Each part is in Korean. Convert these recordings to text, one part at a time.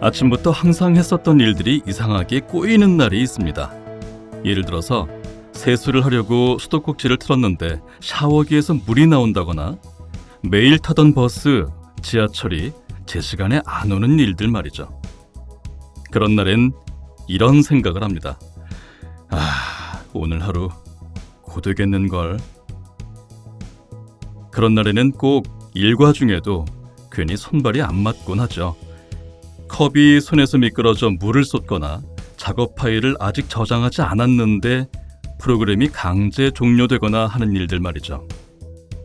아침부터 항상 했었던 일들이 이상하게 꼬이는 날이 있습니다. 예를 들어서 세수를 하려고 수도꼭지를 틀었는데 샤워기에서 물이 나온다거나 매일 타던 버스, 지하철이 제 시간에 안 오는 일들 말이죠. 그런 날엔 이런 생각을 합니다. 오늘 하루 고되겠는걸. 그런 날에는 꼭 일과 중에도 괜히 손발이 안 맞곤 하죠. 컵이 손에서 미끄러져 물을 쏟거나 작업 파일을 아직 저장하지 않았는데 프로그램이 강제 종료되거나 하는 일들 말이죠.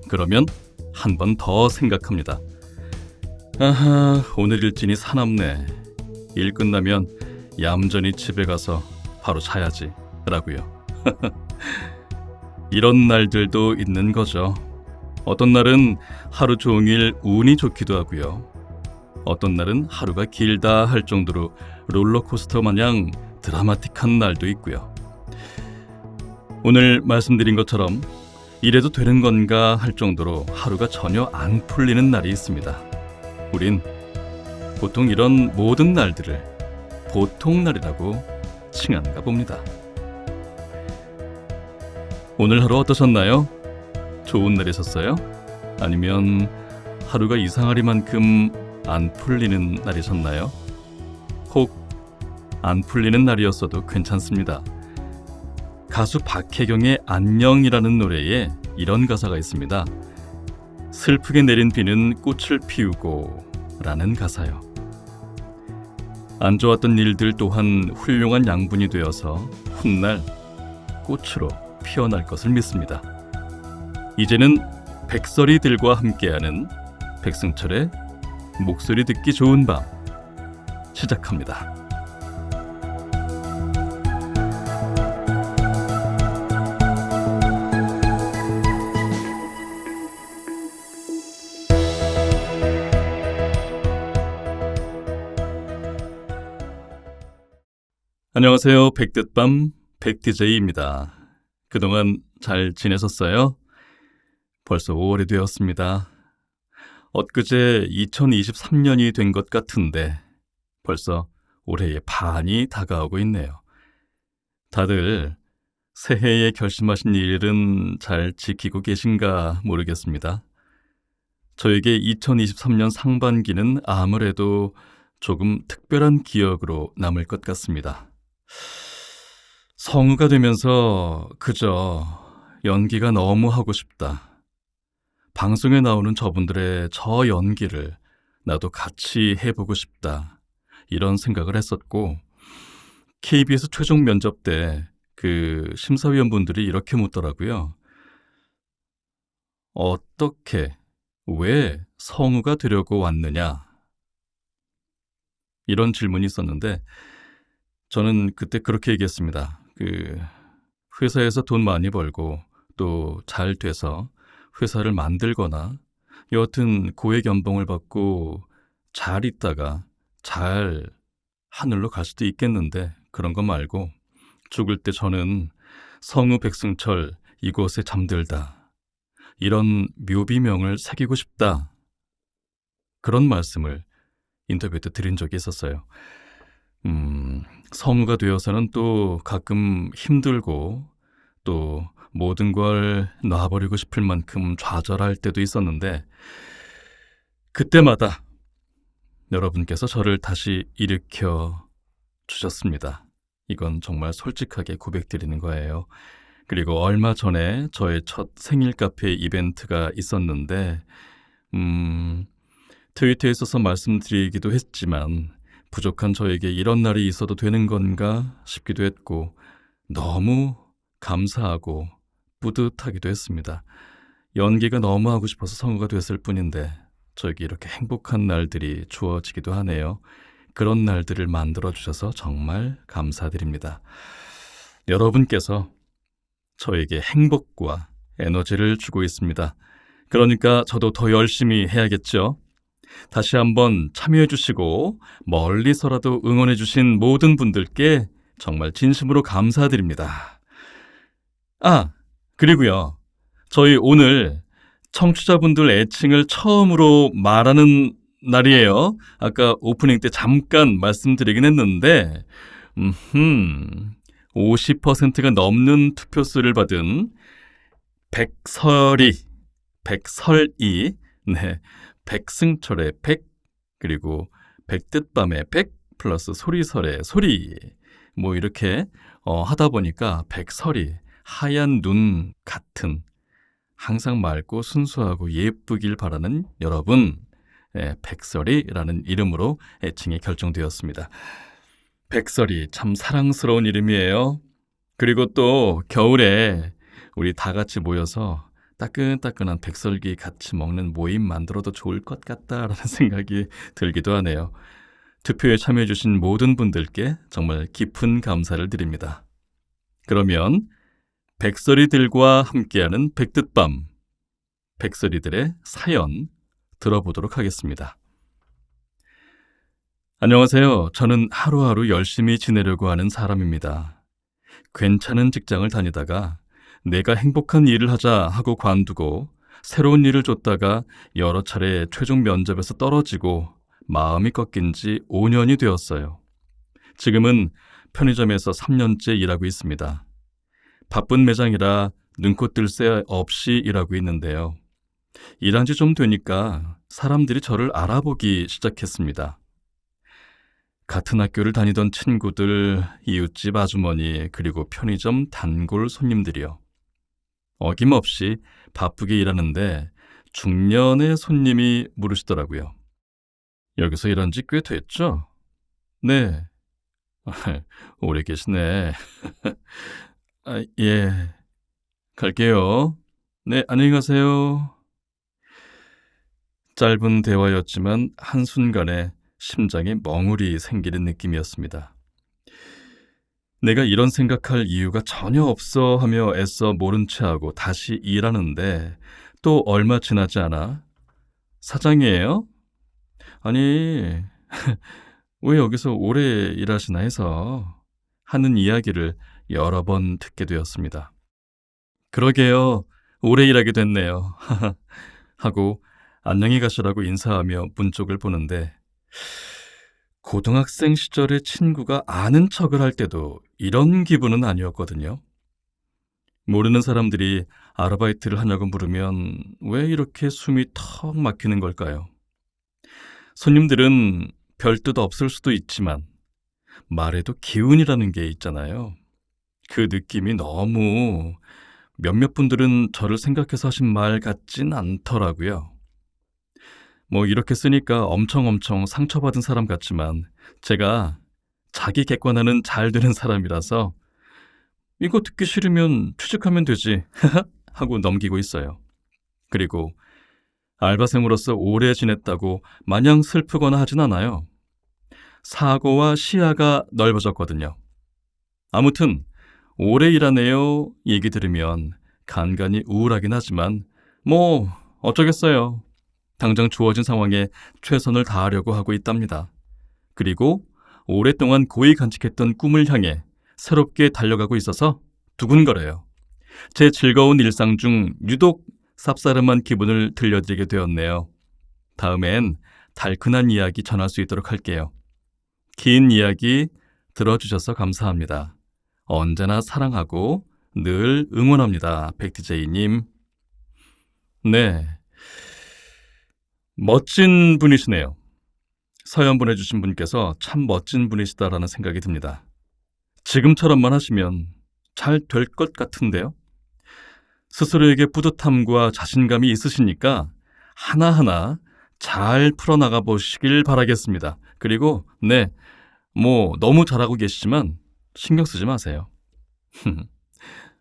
그러면 한 번 더 생각합니다. 오늘 일진이 사납네. 일 끝나면 얌전히 집에 가서 바로 자야지 라고요. 이런 날들도 있는 거죠. 어떤 날은 하루 종일 운이 좋기도 하고요. 어떤 날은 하루가 길다 할 정도로 롤러코스터 마냥 드라마틱한 날도 있고요. 오늘 말씀드린 것처럼 이래도 되는 건가 할 정도로 하루가 전혀 안 풀리는 날이 있습니다. 우린 보통 이런 모든 날들을 보통날이라고 칭하는가 봅니다. 오늘 하루 어떠셨나요? 좋은 날이셨어요? 아니면 하루가 이상하리만큼 안 풀리는 날이셨나요? 혹 안 풀리는 날이었어도 괜찮습니다. 가수 박혜경의 안녕이라는 노래에 이런 가사가 있습니다. 슬프게 내린 비는 꽃을 피우고 라는 가사요. 안 좋았던 일들 또한 훌륭한 양분이 되어서 훗날 꽃으로 피어날 것을 믿습니다. 이제는 백설이들과 함께하는 백승철의 목소리 듣기 좋은 밤 시작합니다. 안녕하세요. 백듣밤 백DJ입니다. 그동안 잘 지내셨어요? 벌써 5월이 되었습니다. 엊그제 2023년이 된 것 같은데 벌써 올해의 반이 다가오고 있네요. 다들 새해에 결심하신 일은 잘 지키고 계신가 모르겠습니다. 저에게 2023년 상반기는 아무래도 조금 특별한 기억으로 남을 것 같습니다. 성우가 되면서 그저 연기가 너무 하고 싶다. 방송에 나오는 저분들의 저 연기를 나도 같이 해보고 싶다. 이런 생각을 했었고 KBS 최종 면접 때 그 심사위원분들이 이렇게 묻더라고요. 어떻게, 왜 성우가 되려고 왔느냐? 이런 질문이 있었는데 저는 그때 그렇게 얘기했습니다. 회사에서 돈 많이 벌고 또 잘 돼서 회사를 만들거나 여하튼 고액 연봉을 받고 잘 있다가 잘 하늘로 갈 수도 있겠는데 그런 거 말고 죽을 때 저는 성우 백승철 이곳에 잠들다 이런 묘비명을 새기고 싶다. 그런 말씀을 인터뷰 때 드린 적이 있었어요. 성우가 되어서는 또 가끔 힘들고 또 모든 걸 놔버리고 싶을 만큼 좌절할 때도 있었는데 그때마다 여러분께서 저를 다시 일으켜 주셨습니다. 이건 정말 솔직하게 고백드리는 거예요. 그리고 얼마 전에 저의 첫 생일 카페 이벤트가 있었는데 트위터에 써서 말씀드리기도 했지만 부족한 저에게 이런 날이 있어도 되는 건가 싶기도 했고 너무 감사하고 뿌듯하기도 했습니다. 연기가 너무 하고 싶어서 성우가 됐을 뿐인데 저에게 이렇게 행복한 날들이 주어지기도 하네요. 그런 날들을 만들어주셔서 정말 감사드립니다. 여러분께서 저에게 행복과 에너지를 주고 있습니다. 그러니까 저도 더 열심히 해야겠죠. 다시 한번 참여해주시고 멀리서라도 응원해주신 모든 분들께 정말 진심으로 감사드립니다. 그리고요. 저희 오늘 청취자분들 애칭을 처음으로 말하는 날이에요. 아까 오프닝 때 잠깐 말씀드리긴 했는데, 50%가 넘는 투표수를 받은 백설이, 백설이, 네, 백승철의 백, 그리고 백뜻밤의 백, 플러스 소리설의 소리, 뭐 이렇게 하다 보니까 백설이, 하얀 눈 같은, 항상 맑고 순수하고 예쁘길 바라는 여러분, 백설이라는 이름으로 애칭이 결정되었습니다. 백설이 참 사랑스러운 이름이에요. 그리고 또 겨울에 우리 다 같이 모여서 따끈따끈한 백설기 같이 먹는 모임 만들어도 좋을 것 같다라는 생각이 들기도 하네요. 투표에 참여해주신 모든 분들께 정말 깊은 감사를 드립니다. 그러면 백설이들과 함께하는 백뜻밤, 백설이들의 사연 들어보도록 하겠습니다. 안녕하세요. 저는 하루하루 열심히 지내려고 하는 사람입니다. 괜찮은 직장을 다니다가 내가 행복한 일을 하자 하고 관두고 새로운 일을 줬다가 여러 차례 최종 면접에서 떨어지고 마음이 꺾인 지 5년이 되었어요. 지금은 편의점에서 3년째 일하고 있습니다. 바쁜 매장이라 눈코 뜰 새 없이 일하고 있는데요. 일한 지 좀 되니까 사람들이 저를 알아보기 시작했습니다. 같은 학교를 다니던 친구들, 이웃집 아주머니, 그리고 편의점 단골 손님들이요. 어김없이 바쁘게 일하는데 중년의 손님이 물으시더라고요. 여기서 일한 지 꽤 됐죠? 네. 오래 계시네. 예. 갈게요. 네, 안녕히 가세요. 짧은 대화였지만 한순간에 심장에 멍울이 생기는 느낌이었습니다. 내가 이런 생각할 이유가 전혀 없어 하며 애써 모른 체하고 다시 일하는데 또 얼마 지나지 않아 사장이에요? 아니, 왜 여기서 오래 일하시나 해서 하는 이야기를 여러 번 듣게 되었습니다. 그러게요. 오래 일하게 됐네요. 하고 안녕히 가시라고 인사하며 문 쪽을 보는데 고등학생 시절에 친구가 아는 척을 할 때도 이런 기분은 아니었거든요. 모르는 사람들이 아르바이트를 하냐고 물으면 왜 이렇게 숨이 턱 막히는 걸까요? 손님들은 별 뜻 없을 수도 있지만 말에도 기운이라는 게 있잖아요. 그 느낌이 너무 몇몇 분들은 저를 생각해서 하신 말 같진 않더라고요. 뭐 이렇게 쓰니까 엄청 상처받은 사람 같지만 제가 자기 객관화는 잘 되는 사람이라서 이거 듣기 싫으면 취직하면 되지 하고 넘기고 있어요. 그리고 알바생으로서 오래 지냈다고 마냥 슬프거나 하진 않아요. 사고와 시야가 넓어졌거든요. 아무튼 오래 일하네요 얘기 들으면 간간히 우울하긴 하지만 뭐 어쩌겠어요. 당장 주어진 상황에 최선을 다하려고 하고 있답니다. 그리고 오랫동안 고이 간직했던 꿈을 향해 새롭게 달려가고 있어서 두근거려요. 제 즐거운 일상 중 유독 쌉싸름한 기분을 들려드리게 되었네요. 다음엔 달큰한 이야기 전할 수 있도록 할게요. 긴 이야기 들어주셔서 감사합니다. 언제나 사랑하고 늘 응원합니다. 백디제이님. 네, 멋진 분이시네요. 사연 보내주신 분께서 참 멋진 분이시다라는 생각이 듭니다. 지금처럼만 하시면 잘 될 것 같은데요. 스스로에게 뿌듯함과 자신감이 있으시니까 하나하나 잘 풀어나가 보시길 바라겠습니다. 그리고 네, 뭐 너무 잘하고 계시지만 신경 쓰지 마세요.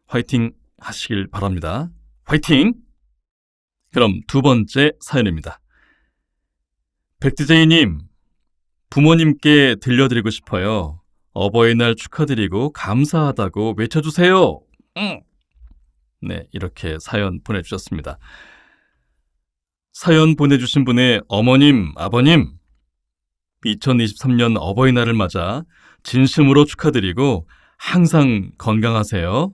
화이팅 하시길 바랍니다. 화이팅! 그럼 두 번째 사연입니다. 백디제이님, 부모님께 들려드리고 싶어요. 어버이날 축하드리고 감사하다고 외쳐주세요. 네, 이렇게 사연 보내주셨습니다. 사연 보내주신 분의 어머님, 아버님, 2023년 어버이날을 맞아 진심으로 축하드리고 항상 건강하세요.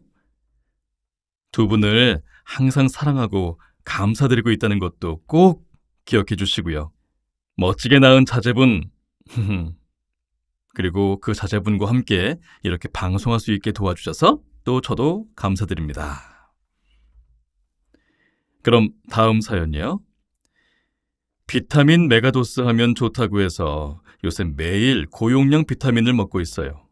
두 분을 항상 사랑하고 감사드리고 있다는 것도 꼭 기억해 주시고요. 멋지게 낳은 자제분, 그리고 그 자제분과 함께 이렇게 방송할 수 있게 도와주셔서 또 저도 감사드립니다. 그럼 다음 사연이요. 비타민 메가도스 하면 좋다고 해서 요새 매일 고용량 비타민을 먹고 있어요.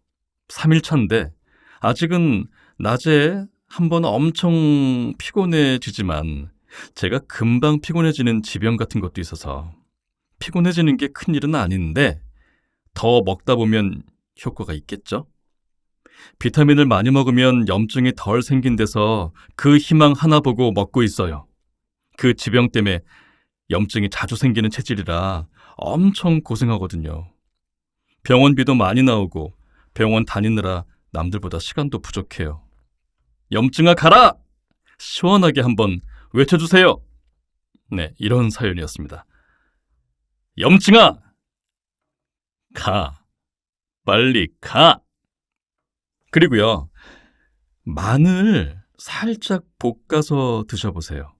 3일 차인데 아직은 낮에 한번 엄청 피곤해지지만 제가 금방 피곤해지는 지병 같은 것도 있어서 피곤해지는 게 큰일은 아닌데 더 먹다 보면 효과가 있겠죠? 비타민을 많이 먹으면 염증이 덜 생긴대서 그 희망 하나 보고 먹고 있어요. 그 지병 때문에 염증이 자주 생기는 체질이라 엄청 고생하거든요. 병원비도 많이 나오고 병원 다니느라 남들보다 시간도 부족해요. 염증아 가라! 시원하게 한번 외쳐주세요. 네, 이런 사연이었습니다. 염증아! 가! 빨리 가! 그리고요, 마늘 살짝 볶아서 드셔보세요.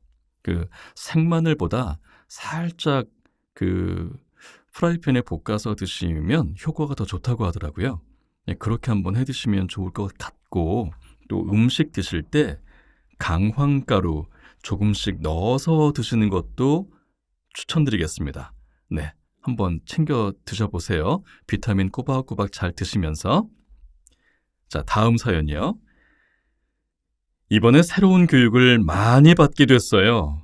그 생마늘보다 살짝 그 프라이팬에 볶아서 드시면 효과가 더 좋다고 하더라고요. 네, 그렇게 한번 해 드시면 좋을 것 같고, 또 음식 드실 때 강황가루 조금씩 넣어서 드시는 것도 추천드리겠습니다. 네, 한번 챙겨 드셔보세요. 비타민 꼬박꼬박 잘 드시면서. 자, 다음 사연이요. 이번에 새로운 교육을 많이 받게 됐어요.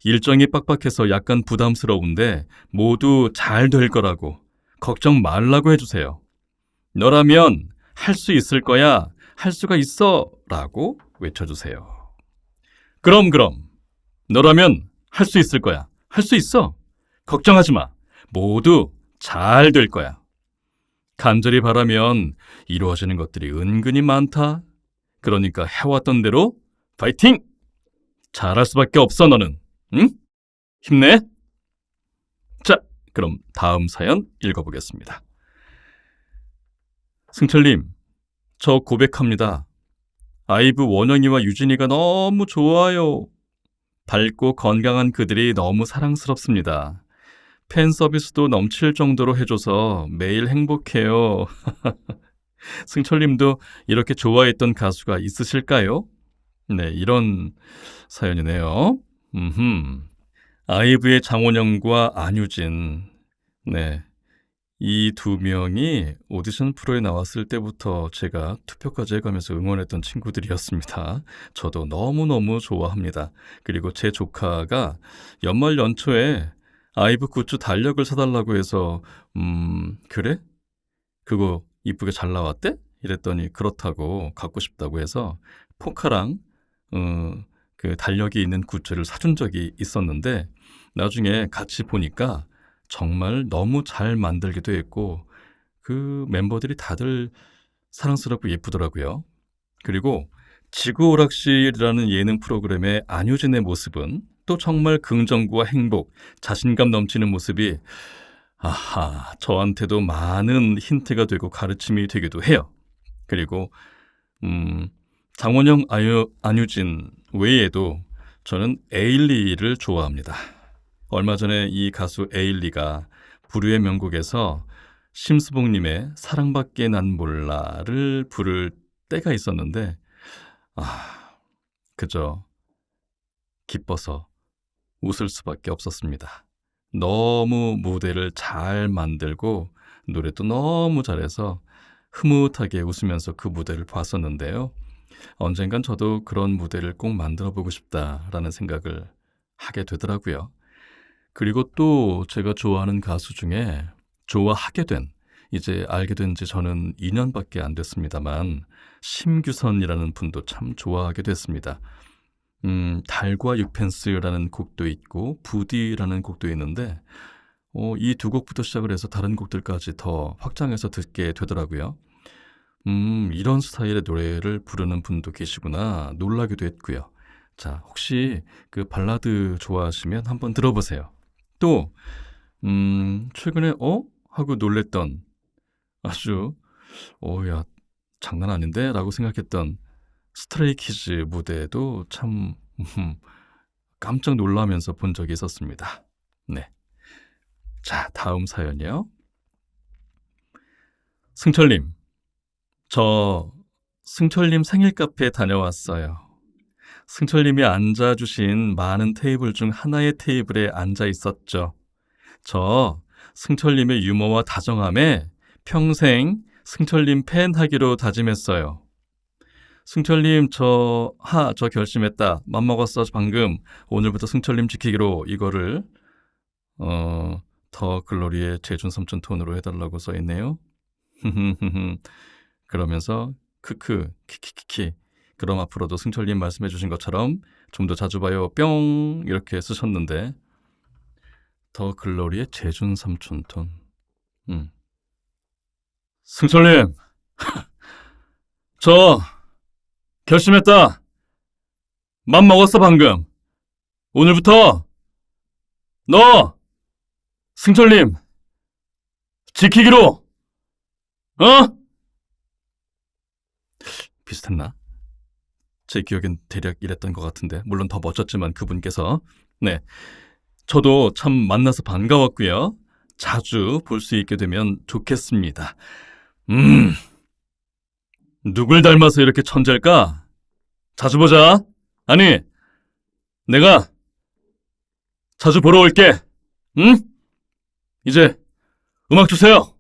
일정이 빡빡해서 약간 부담스러운데 모두 잘 될 거라고 걱정 말라고 해주세요. 너라면 할 수 있을 거야. 할 수가 있어. 라고 외쳐주세요. 그럼. 너라면 할 수 있을 거야. 할 수 있어. 걱정하지 마. 모두 잘 될 거야. 간절히 바라면 이루어지는 것들이 은근히 많다. 그러니까 해왔던 대로 파이팅! 잘할 수밖에 없어 너는. 응? 힘내. 자, 그럼 다음 사연 읽어보겠습니다. 승철님, 저 고백합니다. 아이브 원영이와 유진이가 너무 좋아요. 밝고 건강한 그들이 너무 사랑스럽습니다. 팬 서비스도 넘칠 정도로 해줘서 매일 행복해요. 승철님도 이렇게 좋아했던 가수가 있으실까요? 네, 이런 사연이네요. 아이브의 장원영과 안유진. 네, 이 두 명이 오디션 프로에 나왔을 때부터 제가 투표까지 해가면서 응원했던 친구들이었습니다. 저도 너무너무 좋아합니다. 그리고 제 조카가 연말 연초에 아이브 굿즈 달력을 사달라고 해서 그래? 그거 이쁘게 잘 나왔대? 이랬더니 그렇다고 갖고 싶다고 해서 포카랑 그 달력이 있는 굿즈를 사준 적이 있었는데 나중에 같이 보니까 정말 너무 잘 만들기도 했고 그 멤버들이 다들 사랑스럽고 예쁘더라고요. 그리고 지구오락실이라는 예능 프로그램의 안효진의 모습은 또 정말 긍정과 행복, 자신감 넘치는 모습이 아하, 저한테도 많은 힌트가 되고 가르침이 되기도 해요. 그리고 장원영, 안유진 외에도 저는 에일리를 좋아합니다. 얼마 전에 이 가수 에일리가 불후의 명곡에서 심수봉님의 사랑밖에 난 몰라를 부를 때가 있었는데 그저 기뻐서 웃을 수밖에 없었습니다. 너무 무대를 잘 만들고 노래도 너무 잘해서 흐뭇하게 웃으면서 그 무대를 봤었는데요. 언젠간 저도 그런 무대를 꼭 만들어보고 싶다라는 생각을 하게 되더라고요. 그리고 또 제가 좋아하는 가수 중에 좋아하게 된, 이제 알게 된 지 저는 2년밖에 안 됐습니다만 심규선이라는 분도 참 좋아하게 됐습니다. 달과 육펜스라는 곡도 있고 부디라는 곡도 있는데 이 두 곡부터 시작을 해서 다른 곡들까지 더 확장해서 듣게 되더라고요. 이런 스타일의 노래를 부르는 분도 계시구나 놀라기도 했고요. 자, 혹시 그 발라드 좋아하시면 한번 들어보세요. 또 최근에 하고 놀랬던 아주 야 장난 아닌데? 라고 생각했던 스트레이키즈 무대도 참 깜짝 놀라면서 본 적이 있었습니다. 네. 자, 다음 사연이요. 승철님, 저 승철님 생일 카페에 다녀왔어요. 승철님이 앉아주신 많은 테이블 중 하나의 테이블에 앉아 있었죠. 저 승철님의 유머와 다정함에 평생 승철님 팬 하기로 다짐했어요. 승철님, 저 결심했다. 맘먹었어, 방금. 오늘부터 승철님 지키기로 이거를, 더 글로리의 재준 삼촌 톤으로 해달라고 써있네요. 그러면서, 크크, 키키키키. 그럼 앞으로도 승철님 말씀해주신 것처럼 좀 더 자주 봐요, 뿅! 이렇게 쓰셨는데, 더 글로리의 재준 삼촌 톤. 승철님, 저 결심했다. 맘 먹었어, 방금. 오늘부터 너 승철님 지키기로. 어? 비슷했나? 제 기억엔 대략 이랬던 것 같은데, 물론 더 멋졌지만 그분께서. 네, 저도 참 만나서 반가웠고요. 자주 볼 수 있게 되면 좋겠습니다. 누굴 닮아서 이렇게 천재일까? 자주 보자. 아니, 내가 자주 보러 올게. 응? 이제 음악 주세요.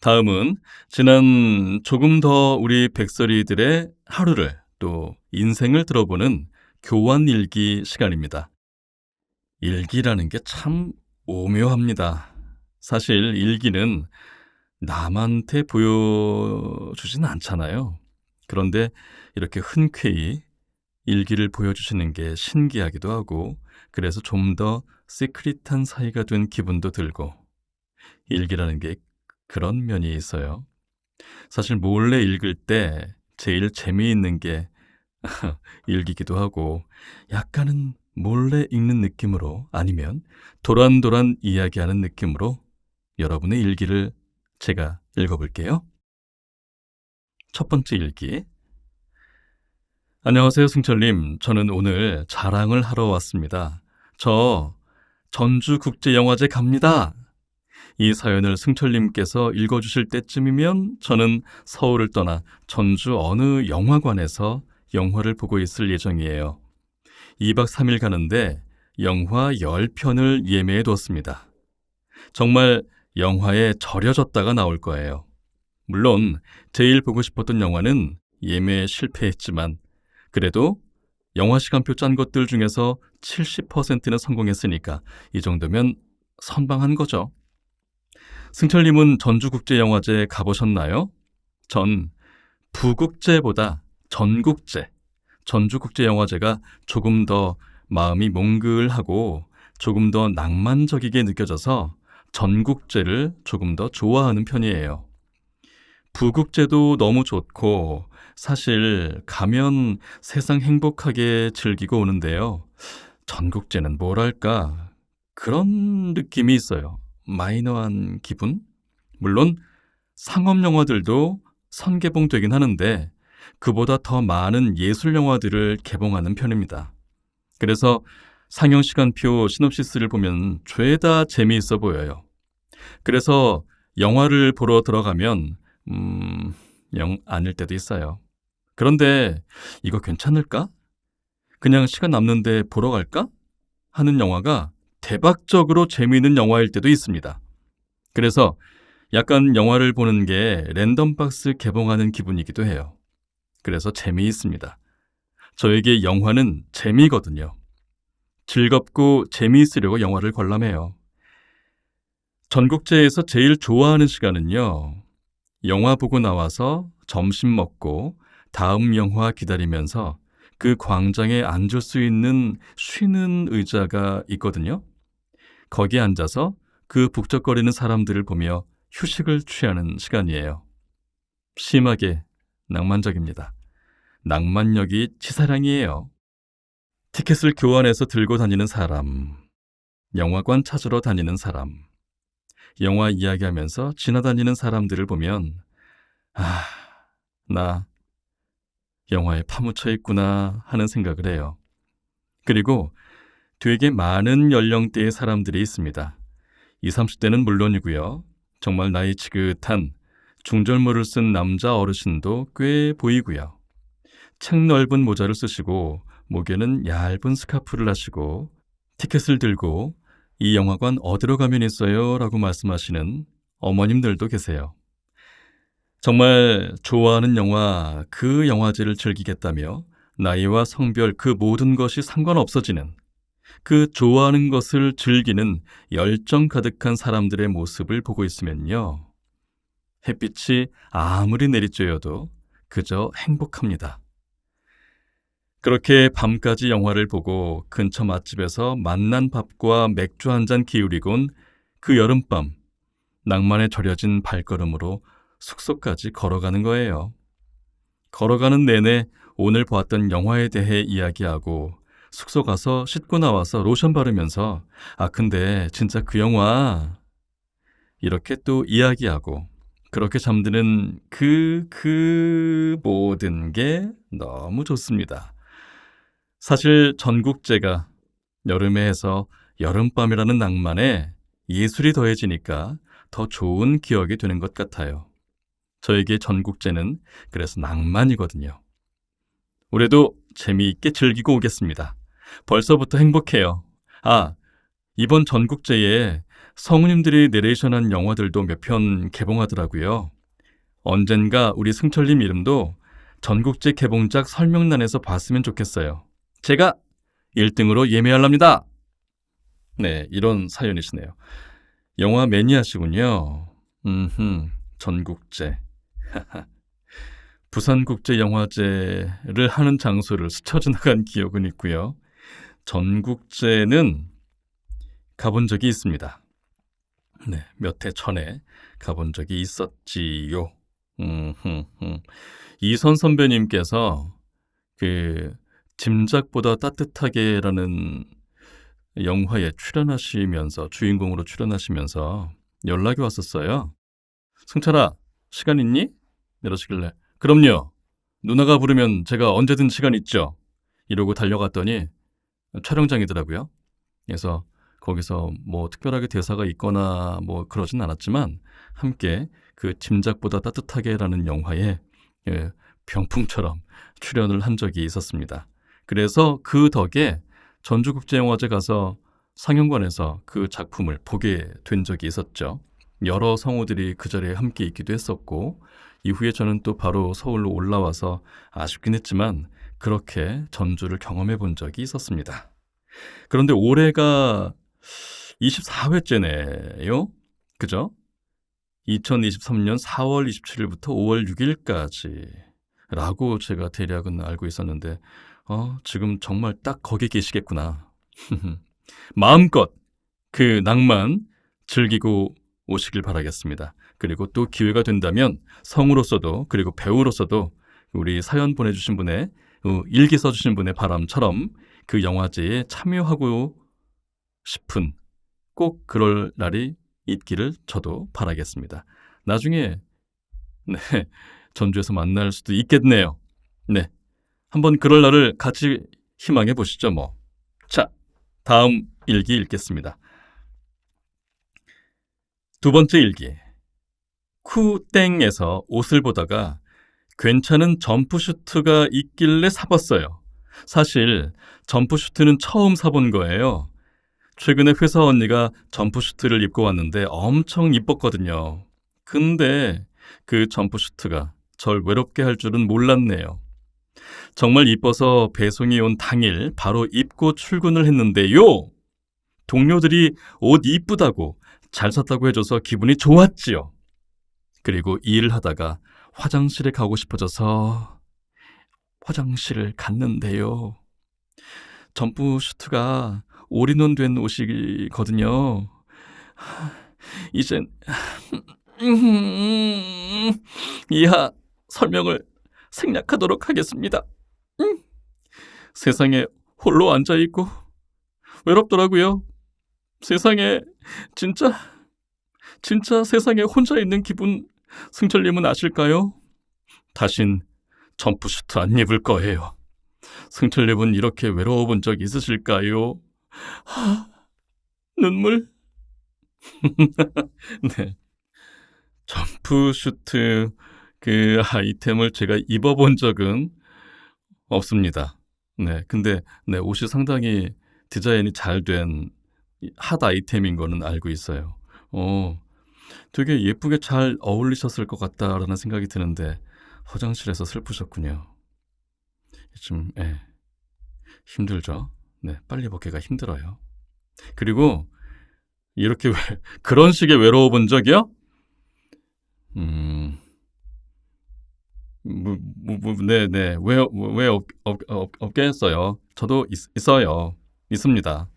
다음은 지난 조금 더 우리 백설이들의 하루를 또 인생을 들어보는 교환 일기 시간입니다. 일기라는 게 참 오묘합니다. 사실 일기는 남한테 보여주진 않잖아요. 그런데 이렇게 흔쾌히 일기를 보여주시는 게 신기하기도 하고, 그래서 좀 더 시크릿한 사이가 된 기분도 들고, 일기라는 게 그런 면이 있어요. 사실 몰래 읽을 때 제일 재미있는 게 일기기도 하고, 약간은 몰래 읽는 느낌으로, 아니면 도란도란 이야기하는 느낌으로 여러분의 일기를 제가 읽어볼게요. 첫 번째 일기. 안녕하세요, 승철님. 저는 오늘 자랑을 하러 왔습니다. 저 전주국제영화제 갑니다. 이 사연을 승철님께서 읽어주실 때쯤이면 저는 서울을 떠나 전주 어느 영화관에서 영화를 보고 있을 예정이에요. 2박 3일 가는데 영화 10편을 예매해 뒀습니다. 정말 영화에 절여졌다가 나올 거예요. 물론 제일 보고 싶었던 영화는 예매에 실패했지만, 그래도 영화 시간표 짠 것들 중에서 70%는 성공했으니까 이 정도면 선방한 거죠. 승철님은 전주국제영화제 가보셨나요? 전 부국제보다 전국제, 전주국제영화제가 조금 더 마음이 몽글하고 조금 더 낭만적이게 느껴져서 전국제를 조금 더 좋아하는 편이에요. 부국제도 너무 좋고 사실 가면 세상 행복하게 즐기고 오는데요. 전국제는 뭐랄까 그런 느낌이 있어요. 마이너한 기분? 물론 상업 영화들도 선개봉되긴 하는데 그보다 더 많은 예술 영화들을 개봉하는 편입니다. 그래서 상영 시간표 시놉시스를 보면 죄다 재미있어 보여요. 그래서 영화를 보러 들어가면 영 아닐 때도 있어요. 그런데 이거 괜찮을까? 그냥 시간 남는데 보러 갈까? 하는 영화가 대박적으로 재미있는 영화일 때도 있습니다. 그래서 약간 영화를 보는 게 랜덤박스 개봉하는 기분이기도 해요. 그래서 재미있습니다. 저에게 영화는 재미거든요. 즐겁고 재미있으려고 영화를 관람해요. 전국제에서 제일 좋아하는 시간은요, 영화 보고 나와서 점심 먹고 다음 영화 기다리면서 그 광장에 앉을 수 있는 쉬는 의자가 있거든요. 거기에 앉아서 그 북적거리는 사람들을 보며 휴식을 취하는 시간이에요. 심하게 낭만적입니다. 낭만력이 치사량이에요. 티켓을 교환해서 들고 다니는 사람, 영화관 찾으러 다니는 사람, 영화 이야기하면서 지나다니는 사람들을 보면 나 영화에 파묻혀 있구나 하는 생각을 해요. 그리고 되게 많은 연령대의 사람들이 있습니다. 20, 30대는 물론이고요. 정말 나이 지긋한 중절모를 쓴 남자 어르신도 꽤 보이고요. 책 넓은 모자를 쓰시고 목에는 얇은 스카프를 하시고 티켓을 들고 이 영화관 어디로 가면 있어요? 라고 말씀하시는 어머님들도 계세요. 정말 좋아하는 영화, 그 영화제를 즐기겠다며 나이와 성별 그 모든 것이 상관없어지는, 그 좋아하는 것을 즐기는 열정 가득한 사람들의 모습을 보고 있으면요, 햇빛이 아무리 내리쬐어도 그저 행복합니다. 그렇게 밤까지 영화를 보고 근처 맛집에서 맛난 밥과 맥주 한 잔 기울이곤 그 여름밤 낭만에 절여진 발걸음으로 숙소까지 걸어가는 거예요. 걸어가는 내내 오늘 보았던 영화에 대해 이야기하고 숙소 가서 씻고 나와서 로션 바르면서 근데 진짜 그 영화 이렇게 또 이야기하고 그렇게 잠드는 그 모든 게 너무 좋습니다. 사실 전국제가 여름에 해서 여름밤이라는 낭만에 예술이 더해지니까 더 좋은 기억이 되는 것 같아요. 저에게 전국제는 그래서 낭만이거든요. 올해도 재미있게 즐기고 오겠습니다. 벌써부터 행복해요. 이번 전국제에 성우님들이 내레이션한 영화들도 몇 편 개봉하더라고요. 언젠가 우리 승철님 이름도 전국제 개봉작 설명란에서 봤으면 좋겠어요. 제가 1등으로 예매하랍니다. 네, 이런 사연이시네요. 영화 매니아시군요. 전국제. 부산국제영화제를 하는 장소를 스쳐 지나간 기억은 있고요. 전국제는 가본 적이 있습니다. 네, 몇 해 전에 가본 적이 있었지요. 이선 선배님께서 그 짐작보다 따뜻하게라는 영화에 출연하시면서 주인공으로 출연하시면서 연락이 왔었어요. 승철아, 시간 있니? 이러시길래 그럼요. 누나가 부르면 제가 언제든 시간 있죠. 이러고 달려갔더니 촬영장이더라고요. 그래서 거기서 뭐 특별하게 대사가 있거나 뭐 그러진 않았지만 함께 그 짐작보다 따뜻하게라는 영화에 병풍처럼 출연을 한 적이 있었습니다. 그래서 그 덕에 전주국제영화제 가서 상영관에서 그 작품을 보게 된 적이 있었죠. 여러 성우들이 그 자리에 함께 있기도 했었고 이후에 저는 또 바로 서울로 올라와서 아쉽긴 했지만 그렇게 전주를 경험해 본 적이 있었습니다. 그런데 올해가 24회째네요. 그죠? 2023년 4월 27일부터 5월 6일까지 라고 제가 대략은 알고 있었는데 지금 정말 딱 거기 계시겠구나. 마음껏 그 낭만 즐기고 오시길 바라겠습니다. 그리고 또 기회가 된다면 성우로서도 그리고 배우로서도 우리 사연 보내주신 분의 일기 써주신 분의 바람처럼 그 영화제에 참여하고 싶은 꼭 그럴 날이 있기를 저도 바라겠습니다. 나중에 네, 전주에서 만날 수도 있겠네요. 네, 한번 그럴 날을 같이 희망해 보시죠 뭐. 자, 다음 일기 읽겠습니다. 두 번째 일기. 쿠땡에서 옷을 보다가 괜찮은 점프슈트가 있길래 사봤어요. 사실 점프슈트는 처음 사본 거예요. 최근에 회사 언니가 점프슈트를 입고 왔는데 엄청 이뻤거든요. 근데 그 점프슈트가 절 외롭게 할 줄은 몰랐네요. 정말 이뻐서 배송이 온 당일 바로 입고 출근을 했는데요. 동료들이 옷 이쁘다고 잘 샀다고 해줘서 기분이 좋았지요. 그리고 일을 하다가 화장실에 가고 싶어져서 화장실을 갔는데요. 점프슈트가 올인원 된 옷이거든요. 이젠 이하 설명을 생략하도록 하겠습니다. 세상에 홀로 앉아있고 외롭더라고요. 세상에 진짜 세상에 혼자 있는 기분 승철님은 아실까요? 다신 점프슈트 안 입을 거예요. 승철님은 이렇게 외로워 본 적 있으실까요? 눈물. 네. 점프슈트 그 아이템을 제가 입어본 적은 없습니다. 네, 근데 네, 옷이 상당히 디자인이 잘 된 핫 아이템인 거는 알고 있어요. 되게 예쁘게 잘 어울리셨을 것 같다라는 생각이 드는데 화장실에서 슬프셨군요. 좀 힘들죠. 네, 빨리 벗기가 힘들어요. 그리고 이렇게 그런 식의 외로워 본 적이요? 네네. 왜 없겠어요. 저도 있어요. 있습니다.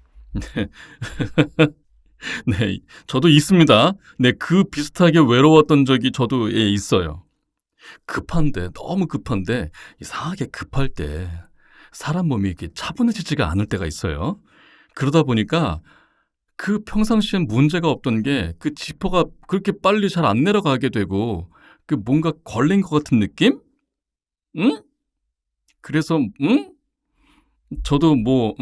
네, 저도 있습니다. 네, 그 비슷하게 외로웠던 적이 저도 있어요. 너무 급한데, 이상하게 급할 때 사람 몸이 이렇게 차분해지지가 않을 때가 있어요. 그러다 보니까 그 평상시엔 문제가 없던 게 그 지퍼가 그렇게 빨리 잘 안 내려가게 되고 그 뭔가 걸린 것 같은 느낌? 응? 그래서 저도 뭐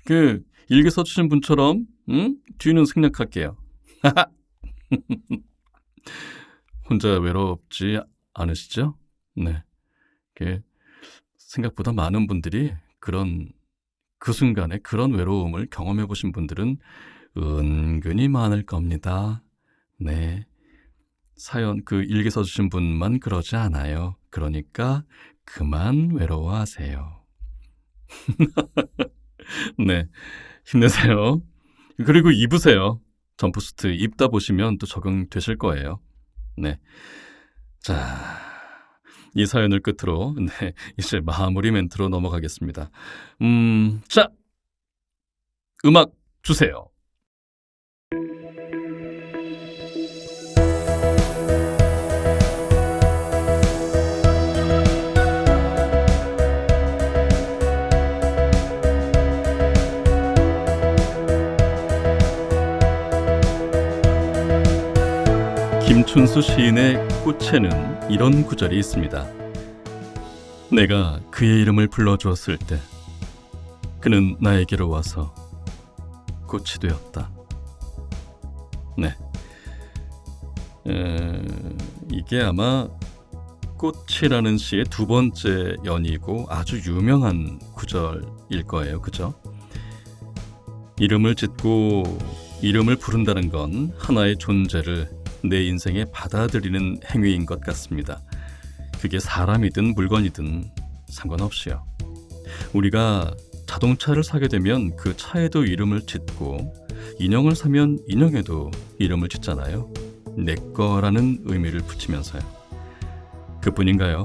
그 일기 써주신 분처럼 뒤는 생략할게요. 혼자 외롭지 않으시죠? 네. 생각보다 많은 분들이 그 순간에 그런 외로움을 경험해 보신 분들은 은근히 많을 겁니다. 네. 사연 일기 써주신 분만 그러지 않아요. 그러니까 그만 외로워하세요. 네. 힘내세요. 그리고 입으세요. 점프수트 입다 보시면 또 적응되실 거예요. 네. 자, 이 사연을 끝으로 네, 이제 마무리 멘트로 넘어가겠습니다. 자, 음악 주세요. 김춘수 시인의 꽃에는 이런 구절이 있습니다. 내가 그의 이름을 불러주었을 때 그는 나에게로 와서 꽃이 되었다. 네. 이게 아마 꽃이라는 시의 두 번째 연이고 아주 유명한 구절일 거예요. 그죠? 이름을 짓고 이름을 부른다는 건 하나의 존재를 내 인생에 받아들이는 행위인 것 같습니다. 그게 사람이든 물건이든 상관없이요. 우리가 자동차를 사게 되면 그 차에도 이름을 짓고 인형을 사면 인형에도 이름을 짓잖아요. 내 거라는 의미를 붙이면서요. 그뿐인가요?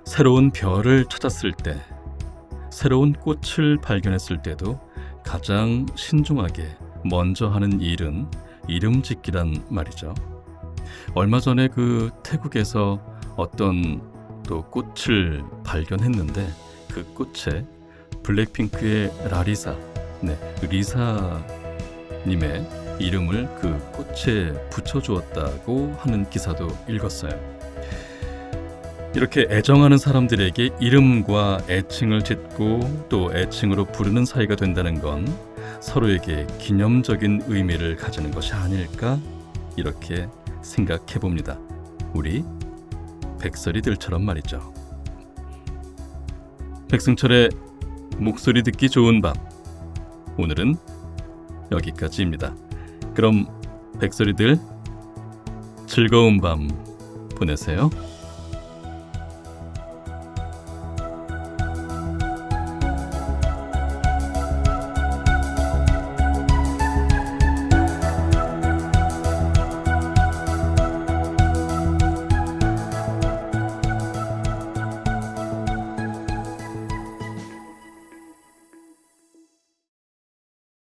새로운 별을 찾았을 때, 새로운 꽃을 발견했을 때도 가장 신중하게 먼저 하는 일은 이름 짓기란 말이죠. 얼마 전에 태국에서 어떤 또 꽃을 발견했는데 그 꽃에 블랙핑크의 라리사, 리사님의 이름을 그 꽃에 붙여주었다고 하는 기사도 읽었어요. 이렇게 애정하는 사람들에게 이름과 애칭을 짓고 또 애칭으로 부르는 사이가 된다는 건 서로에게 기념적인 의미를 가지는 것이 아닐까 이렇게 생각해 봅니다. 우리 백설이들처럼 말이죠. 백승철의 목소리 듣기 좋은 밤, 오늘은 여기까지입니다. 그럼 백설이들 즐거운 밤 보내세요.